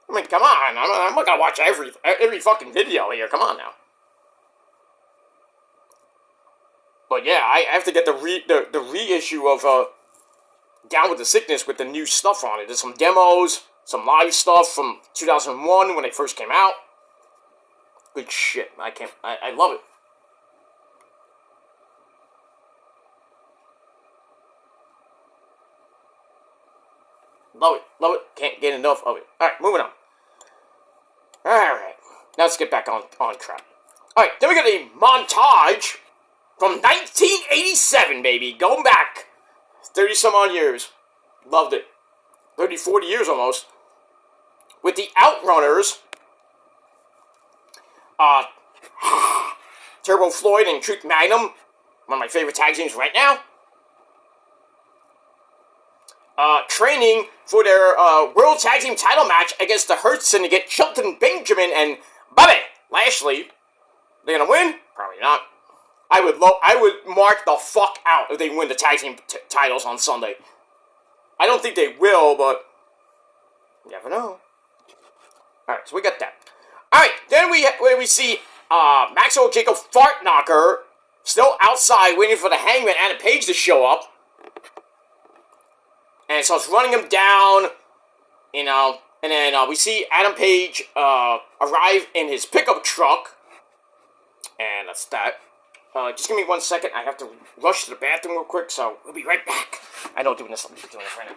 I mean, come on, I'm not gonna watch every fucking video here, come on now. But yeah, I have to get the reissue of Down with the Sickness with the new stuff on it. There's some demos, some live stuff from 2001 when they first came out. Good shit. I love it. Love it. Can't get enough of it. Alright, moving on. Alright, now let's get back on track. Alright, then we got a montage from 1987, baby. Going back 30 some odd years. Loved it. 30, 40 years almost. With the Outrunners, Turbo Floyd and Truth Magnum, one of my favorite tag teams right now, training for their World Tag Team title match against the Hurt Syndicate, Shelton Benjamin and Bobby Lashley. They gonna win? Probably not. I would mark the fuck out if they win the tag team titles on Sunday. I don't think they will, but you never know. Alright, so we got that. Alright, then we see Maxwell Jacob Fartknocker still outside waiting for the Hangman Adam Page to show up. And so it's running him down, you know, and then we see Adam Page arrive in his pickup truck. And that's that. Just give me 1 second. I have to rush to the bathroom real quick, so we'll be right back. I know doing this right now.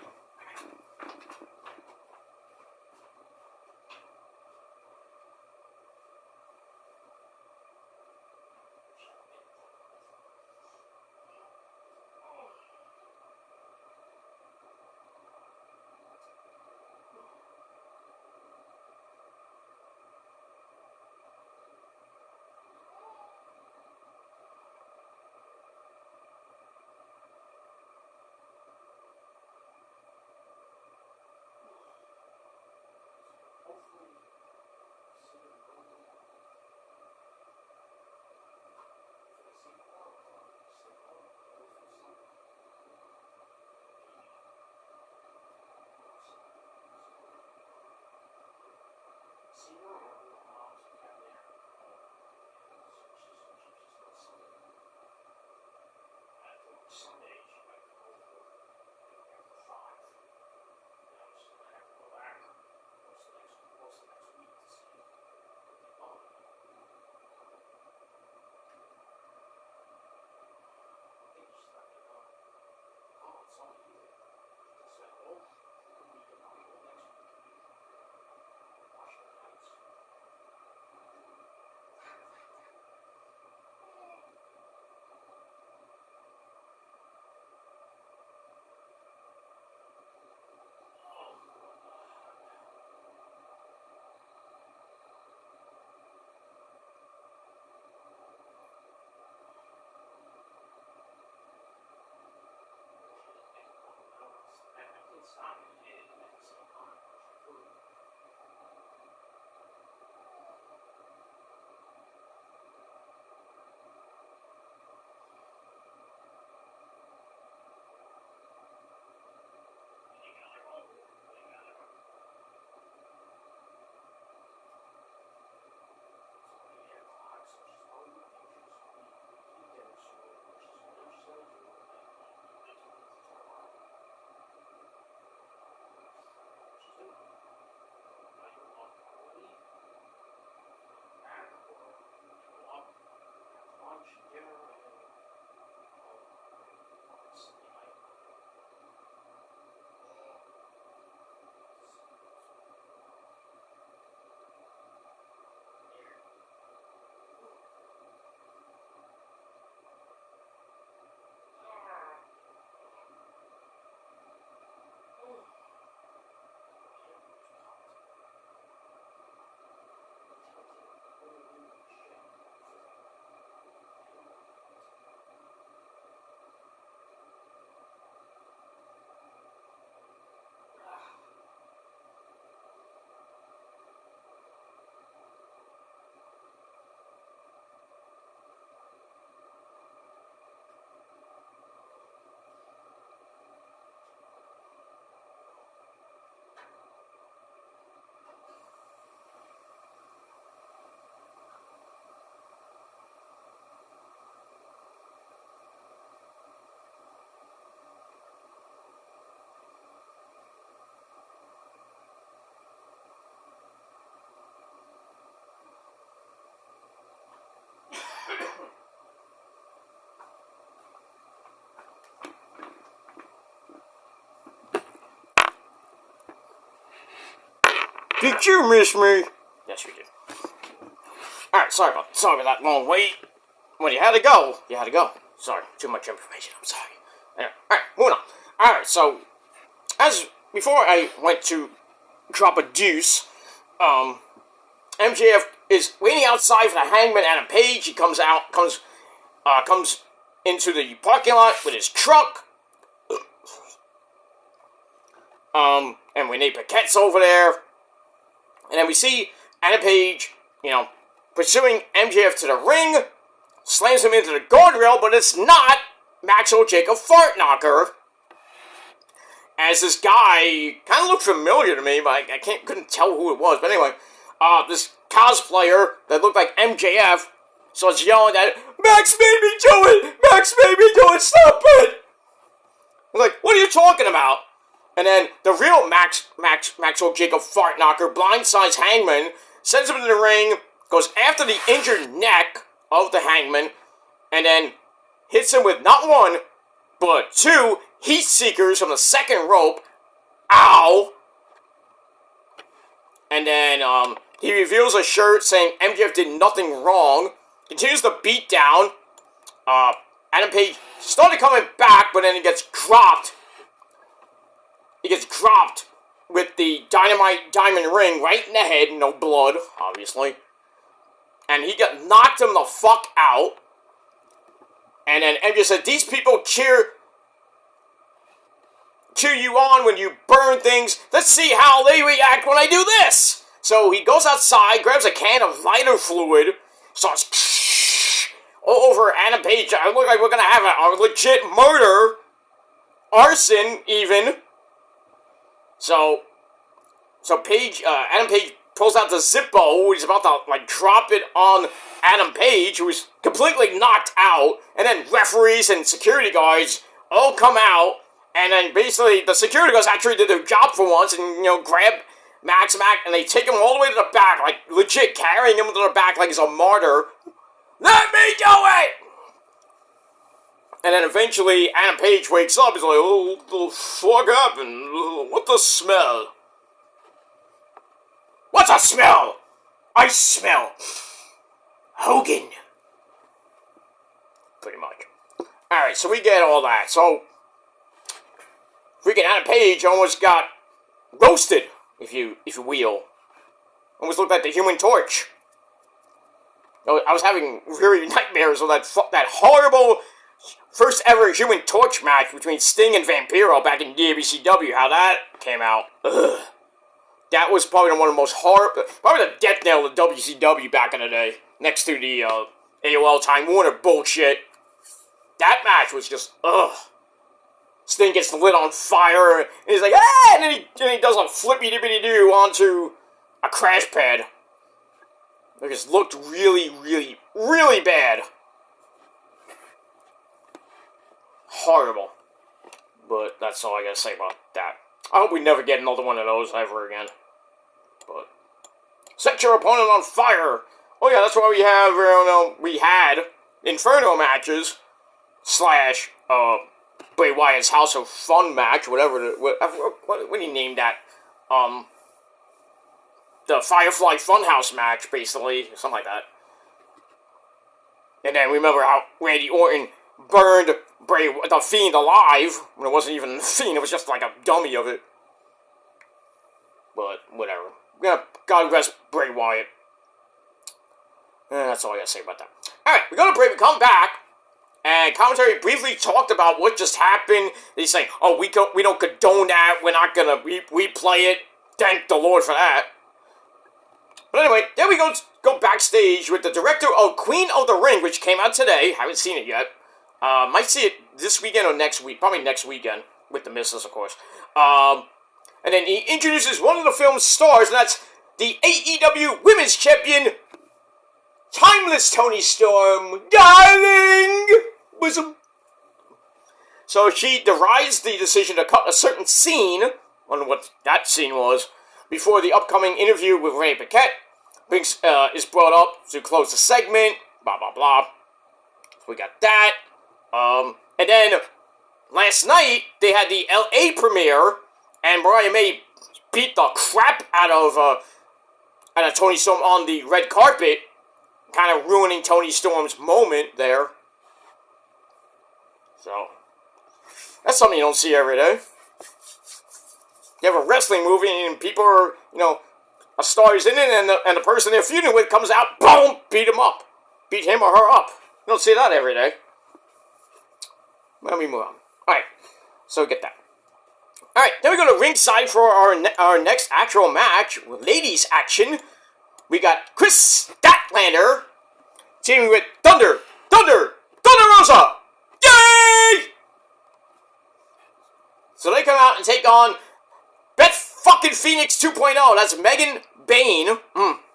Did you miss me? Yes, you did. Alright, sorry about that long wait. When you had to go, you had to go. Sorry, too much information, I'm sorry. Anyway, alright, moving on. Alright, so, before I went to drop a deuce, MJF is waiting outside for the Hangman Adam Page. He comes into the parking lot with his truck. And Renee Paquette's over there. And then we see Adam Page, pursuing MJF to the ring, slams him into the guardrail, but it's not Maxwell Jacob Fartknocker. As this guy kind of looked familiar to me, but I couldn't tell who it was. But anyway, this cosplayer that looked like MJF starts yelling at it, Max made me do it! Max made me do it! Stop it! I'm like, what are you talking about? And then the real Maxwell Jacob Fartknocker blindsides Hangman, sends him into the ring, goes after the injured neck of the Hangman, and then hits him with not one, but two heat seekers from the second rope. Ow! And then he reveals a shirt saying MJF did nothing wrong. Continues the beat down. Adam Page started coming back, but then he gets dropped. He gets dropped with the dynamite diamond ring right in the head. No blood, obviously. And he got knocked him the fuck out. And then MJF said, these people cheer you on when you burn things. Let's see how they react when I do this. So he goes outside, grabs a can of lighter fluid, starts all over Adam Page. I look like we're gonna have a legit murder, arson even. So Adam Page pulls out the Zippo. He's about to drop it on Adam Page, who is completely knocked out. And then referees and security guards all come out. And then basically the security guards actually did their job for once and, grab Max, and they take him all the way to the back, legit carrying him to the back like he's a martyr. Let me do it! And then eventually Adam Page wakes up. He's like, oh, the fuck happened? What the smell? What's a smell? I smell Hogan. Pretty much. Alright, so we get all that. So, freaking Adam Page almost got roasted, if you will. Almost looked like the Human Torch. I was having really nightmares of that horrible first ever Human Torch match between Sting and Vampiro back in WCW. How that came out. Ugh. That was probably one of the most probably the death knell of WCW back in the day. Next to the AOL Time Warner bullshit. That match was just, ugh. Sting gets lit on fire, and he's like, ah! And then he does a flippy-dippity-doo onto a crash pad. It just looked really, really, really bad. Horrible. But that's all I gotta say about that. I hope we never get another one of those ever again. But set your opponent on fire. Oh yeah, that's why we had Inferno matches / Bray Wyatt's House of Fun match, what do you name that? The Firefly Funhouse match, basically, something like that. And then remember how Randy Orton burned the Fiend alive when it wasn't even the Fiend; it was just like a dummy of it. But whatever. God rest Bray Wyatt. That's all I gotta say about that. All right, we're gonna break. We come back. And commentary briefly talked about what just happened. They say, oh, we don't condone that. We're not going to replay it. Thank the Lord for that. But anyway, then we go backstage with the director of Queen of the Ring, which came out today. Haven't seen it yet. Might see it this weekend or next week. Probably next weekend. With the missus, of course. And then he introduces one of the film's stars, and that's the AEW Women's Champion, Timeless Toni Storm. Darling! So she derides the decision to cut a certain scene, I don't know what that scene was, before the upcoming interview with Renee Paquette is brought up to close the segment, blah, blah, blah. So we got that. And then, last night, they had the LA premiere, and Mariah May beat the crap out of and a Toni Storm on the red carpet, kind of ruining Toni Storm's moment there. So, that's something you don't see every day. You have a wrestling movie and people are, a star is in it and the person they're feuding with comes out, boom, beat him up. Beat him or her up. You don't see that every day. Let me move on. Alright, so get that. Alright, then we go to ringside for our next actual match, ladies action. We got Chris Statlander teaming with Thunder Rosa! Yay! So they come out and take on Beth fucking Phoenix 2.0. That's Megan Bayne.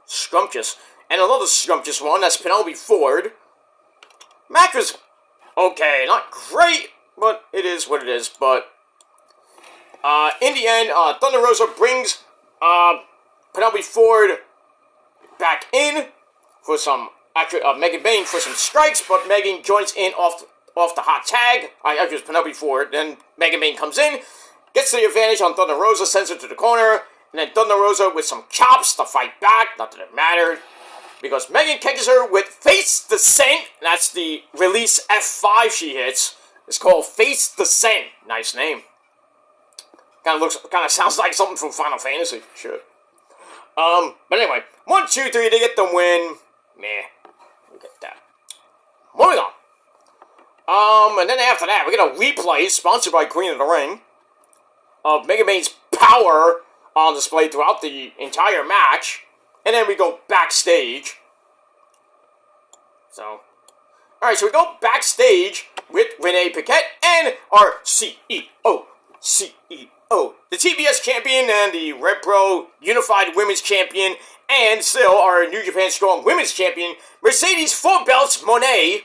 Scrumptious. And another scrumptious one. That's Penelope Ford. Match was okay. Not great, but it is what it is. But in the end, Thunder Rosa brings Penelope Ford back in for some... Actually, Megan Bayne for some strikes, but Megan joins in off the hot tag. Actually, it was Penelope Ford. Then Megan Bayne comes in, gets the advantage on Thunder Rosa, sends her to the corner, and then Thunder Rosa with some chops to fight back. Not that it mattered, because Megan catches her with Face Descent. That's the release F5 she hits. It's called Face Descent. Nice name. Kind of sounds like something from Final Fantasy. Shit. But anyway, 1, 2, 3, they get the win. Meh. We get that. Moving on. And then after that, we get a replay sponsored by Queen of the Ring of Megan Bayne's power on display throughout the entire match. And then we go backstage. So, alright, so we go backstage with Renee Paquette and our CEO. The TBS champion and the Red Pro Unified Women's Champion, and still our New Japan Strong Women's Champion, Mercedes 4 Belts Moné.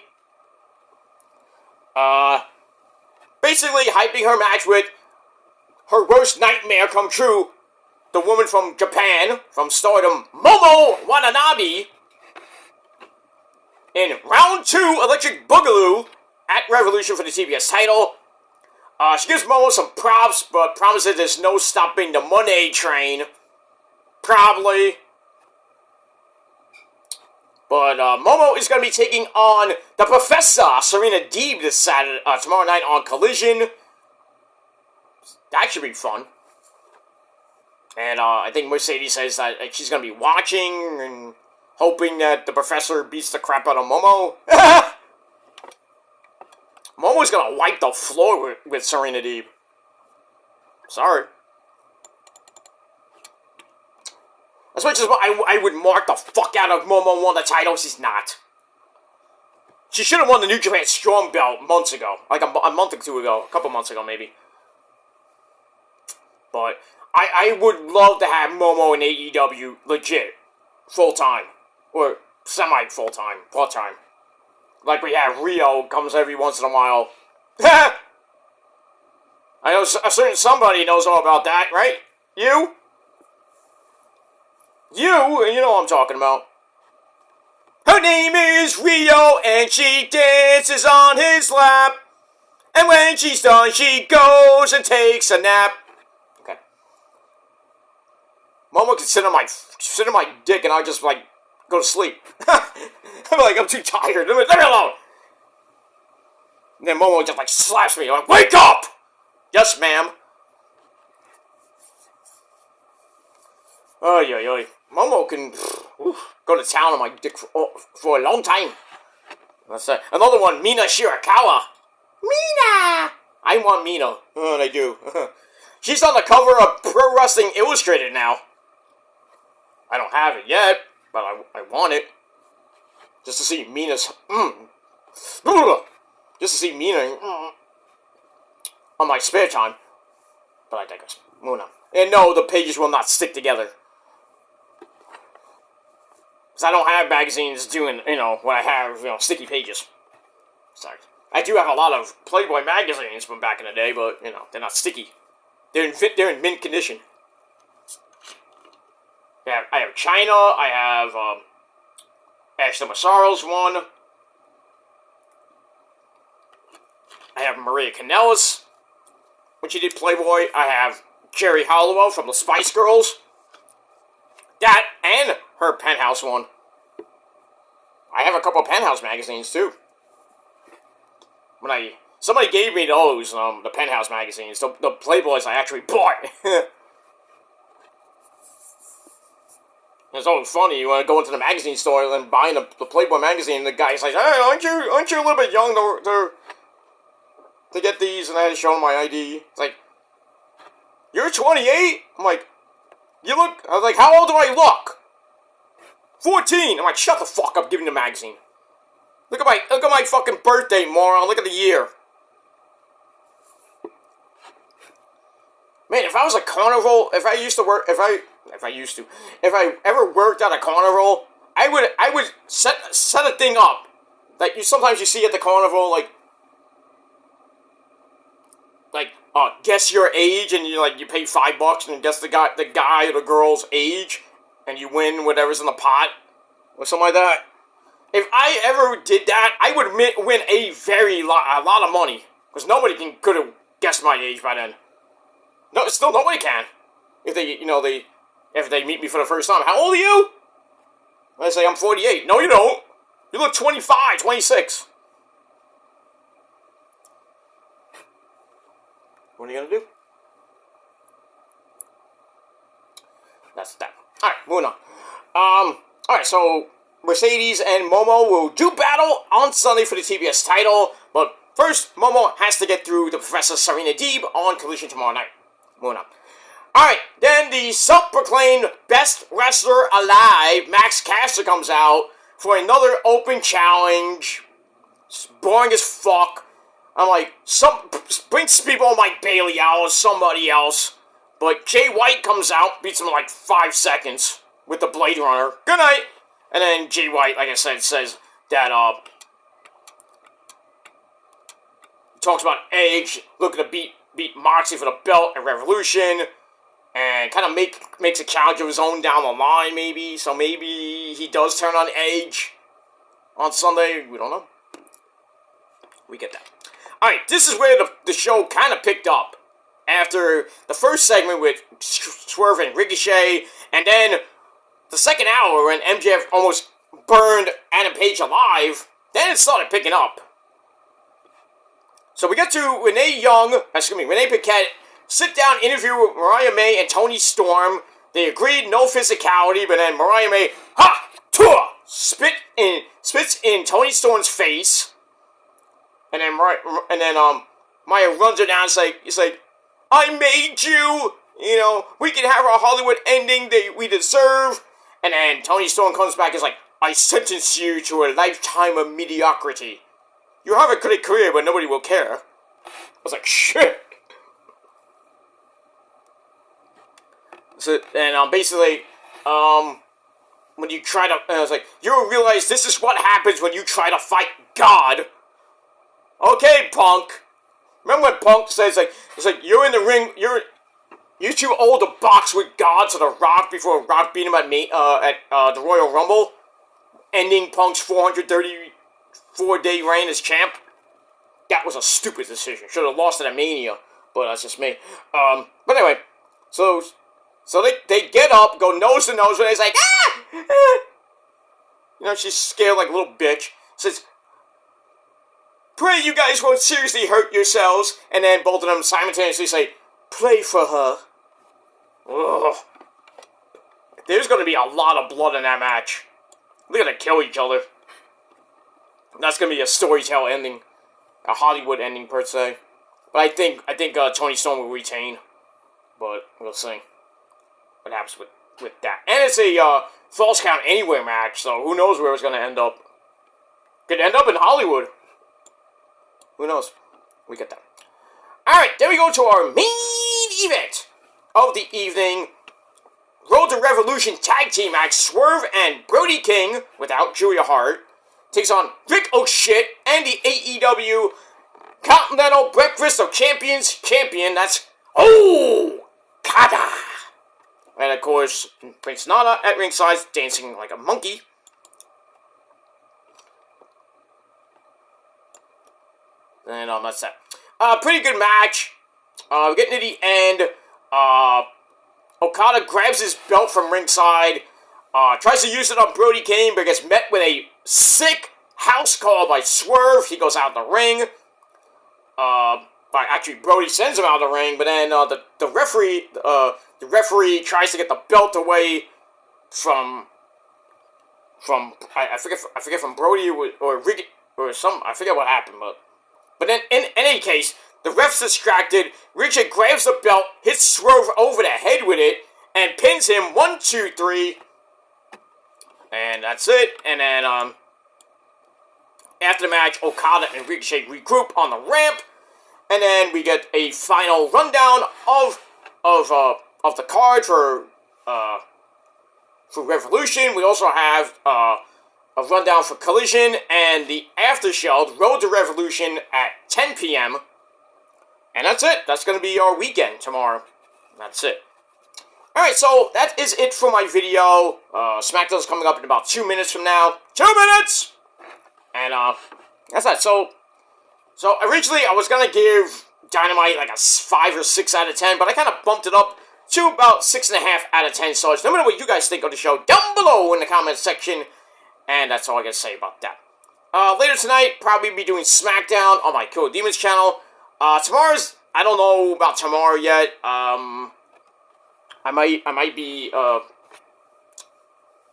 Basically hyping her match with her worst nightmare come true, the woman from Japan, from Stardom, Momo Watanabe, in round 2 Electric Boogaloo at Revolution for the TBS title. She gives Momo some props, but promises there's no stopping the Moné train. Probably. But Momo is going to be taking on the Professor, Serena Deeb, this Saturday, tomorrow night on Collision. That should be fun. And I think Mercedes says that she's going to be watching and hoping that the Professor beats the crap out of Momo. Momo's going to wipe the floor with Serena Deeb. Sorry. As much as I would mark the fuck out of Momo won the title, she's not. She should have won the New Japan Strong Belt months ago. Like a month or two ago. A couple months ago, maybe. But I would love to have Momo in AEW legit. Full-time. Or semi-full-time. Part-time. Like we have Rio comes every once in a while. I know a certain somebody knows all about that, right? You? You know what I'm talking about. Her name is Rio, and she dances on his lap. And when she's done, she goes and takes a nap. Okay. Momo can sit on my dick, and I just like go to sleep. I'm like, I'm too tired. Leave me alone. And then Momo just like slaps me. Like, wake up! Yes, ma'am. Oy. Momo can go to town on my dick for a long time. That's another one, Mina Shirakawa. Mina! I want Mina. Oh, I do. She's on the cover of Pro Wrestling Illustrated now. I don't have it yet, but I want it. Just to see Mina's... Just to see Mina on my spare time. But I digress. Moving on. And no, the pages will not stick together. Because I don't have magazines doing, what I have, sticky pages. Sorry. I do have a lot of Playboy magazines from back in the day, but, they're not sticky. They're in mint condition. Yeah, I have China, I have, Ashley Massaro's one. I have Maria Kanellis, when she did Playboy. I have Jerry Hollowell from the Spice Girls. that and her Penthouse one. I have a couple of Penthouse magazines too. Somebody gave me those, the Penthouse magazines, the Playboys I actually bought. It's always funny, you want to go into the magazine store and buy the Playboy magazine, and the guy's like, hey, aren't you a little bit young to get these? And I had to show him my ID. It's like, you're 28? I'm like, I was like, how old do I look? 14! I'm like, shut the fuck up, give me the magazine. Look at my fucking birthday, moron, look at the year. Man, if I was a carnival, if I ever worked at a carnival, I would set a thing up that sometimes you see at the carnival, like guess your age, and you pay $5 and guess the guy or the girl's age, and you win whatever's in the pot or something like that. If I ever did that, I would win a lot of money, because nobody could have guessed my age by then. No, still nobody can. If they meet me for the first time. How old are you? I say I'm 48. No, you don't. You look 25, 26. What are you gonna do? That's that. Alright, moving on. Alright, so Mercedes and Momo will do battle on Sunday for the TBS title, but first, Momo has to get through the Professor Serena Deeb on Collision tomorrow night. Moving on. Alright, then the self-proclaimed best wrestler alive, Max Caster, comes out for another open challenge. It's boring as fuck. I'm like, bring some people like Bailey out or somebody else. But Jay White comes out, beats him in like 5 seconds with the Blade Runner. Good night! And then Jay White, like I said, says that, talks about Edge looking to beat Moxley for the belt at Revolution. And kind of makes a challenge of his own down the line, maybe. So maybe he does turn on Edge on Sunday. We don't know. We get that. Alright, this is where the show kind of picked up. After the first segment with Swerve and Ricochet, and then the second hour when MJF almost burned Adam Page alive, then it started picking up. So we get to Renee Paquette, sit-down interview with Mariah May and Toni Storm. They agreed, no physicality, but then Mariah May, spits in Toni Storm's face. And then Maya runs her down and it's like, I made you! We can have our Hollywood ending that we deserve. And then Toni Storm comes back and is like, I sentence you to a lifetime of mediocrity. You have a great career, but nobody will care. I was like, shit! So, and basically, when you try to, I was like, you'll realize this is what happens when you try to fight God. Okay, Punk. Remember when Punk says, it's like, you're in the ring, you're too old to box with God, so The Rock, before Rock beat him at the Royal Rumble, ending Punk's 434-day reign as champ. That was a stupid decision. Should have lost it at Mania, but that's just me. But anyway, so they get up, go nose to nose, and he's like, she's scared like a little bitch. Says, pray you guys won't seriously hurt yourselves. And then both of them simultaneously say, pray for her. Ugh. There's going to be a lot of blood in that match. They're going to kill each other. That's going to be a storytell ending. A Hollywood ending, per se. But I think Toni Storm will retain. But we'll see what happens with that. And it's a Falls Count Anywhere match, so who knows where it's going to end up. Could end up in Hollywood. Who knows? We get that. Alright, then we go to our main event of the evening. Road to Revolution tag team match. Swerve and Brody King, without Julia Hart, takes on Rick O'Shit and the AEW Continental Breakfast of Champions champion. That's Okada. And of course, Prince Nana at ringside, dancing like a monkey. And that's that. Pretty good match. Getting to the end. Okada grabs his belt from ringside, Tries to use it on Brody King, but gets met with a sick house call by Swerve. He goes out the ring. Actually, Brody sends him out of the ring, but then the referee tries to get the belt away from I forget from Brody or Ricky or some, I forget what happened, but then in any case, the ref's distracted. Richard grabs the belt, hits Swerve over the head with it, and pins him 1, 2, 3, and that's it. And then after the match, Okada and Ricochet regroup on the ramp. And then we get a final rundown of the card for Revolution. We also have a rundown for Collision and the After Show, Road to Revolution at 10 p.m. And that's it. That's going to be our weekend tomorrow. That's it. Alright, so that is it for my video. SmackDown's coming up in about 2 minutes from now. 2 minutes! And that's that. So originally I was going to give Dynamite like a 5 or 6 out of 10, but I kind of bumped it up to about 6.5 out of 10. So let me know what you guys think of the show down below in the comments section. And that's all I got to say about that. Later tonight, probably be doing SmackDown on my Kill Demons channel. Tomorrow's, I don't know about tomorrow yet. I might be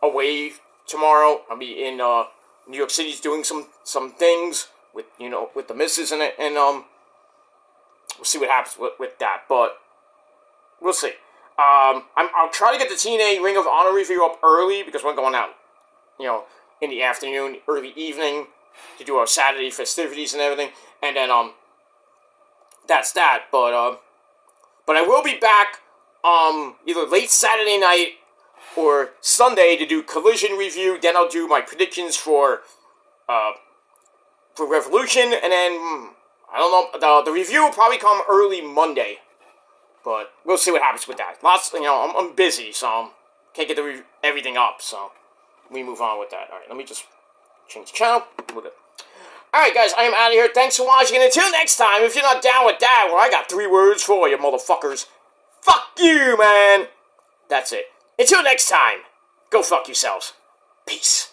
away tomorrow. I'll be in New York City doing some things with the missus and we'll see what happens with that, but we'll see. I'll try to get the TNA Ring of Honor review up early because we're going out, in the afternoon, early evening to do our Saturday festivities and everything, and then that's that. But I will be back either late Saturday night or Sunday to do Collision review. Then I'll do my predictions for Revolution, and then I don't know. The review will probably come early Monday, but we'll see what happens with that. Lots, I'm busy, so can't get everything up. So we move on with that. All right, let me just change the channel. We're good. All right, guys, I am out of here. Thanks for watching, and until next time, if you're not down with that, well, I got 3 words for you, motherfuckers. Fuck you, man. That's it. Until next time, go fuck yourselves. Peace.